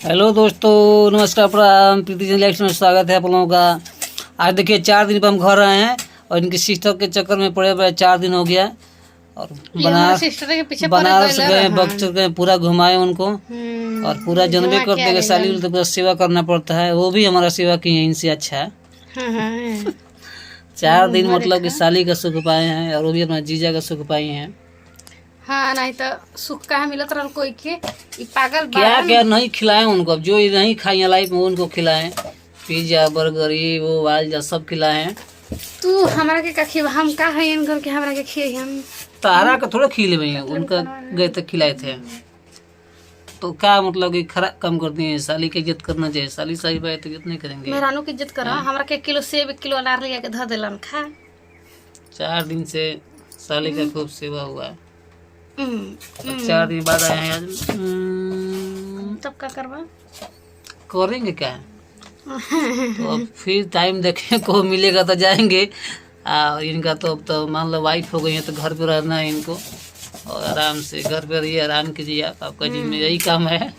Hello दोस्तों, नमस्कार, प्रणाम। प्रीति जी लाइफ में स्वागत है आप लोगों का। आज देखिए 4 दिन पर हम घर आए हैं और इनकी सिस्टर के चक्कर में पड़े हुए 4 दिन हो गया। और बनारस गए, बक्सर गए, पूरा घुमाए उनको। और पूरा जनबे करते हैं साली तो पूरा सेवा करना पड़ता है। वो भी हमारा सेवा की है, इनसे अच्छा है। 4 दिन मतलब कि साली का सुख पाए हैं और वो भी अपना जीजा का सुख पाए हैं। हाँ, नहीं तो सुख कहाँ मिलत रहा कोई के। पागल क्या क्या नहीं खिलाए उनको, अब जो नहीं खाई लाइफ में उनको खिलाए। पिज्जा, बर्गर, ये वो वालजा सब खिलाए हैं। तू हमरा के खिए, हम का है इन घर के हमरा के खिए हम तारा का थोड़ा खिले भैया, उनका गए तक खिलाए थे। तो क्या मतलब कि खराब काम करती है। साली की इज्जत करना चाहिए। साली साली भाई तो इज्जत नहीं करेंगे। मेहरानू की इज्जत करा। हमरा के 1 किलो सेब 1 किलो अनार लिया के धर देलन खा। 4 दिन से साली का खूब सेवा हुआ है। 4 दिन बाद आए हैं आज। तब क्या करवा करेंगे क्या। तो अब फिर टाइम देखें को मिलेगा तो जाएंगे। इनका तो अब तो मान लो वाइफ हो गई है तो घर पे रहना है इनको। और आराम से घर पे रहिए, आराम कीजिए। आपका जिम्मे यही काम है।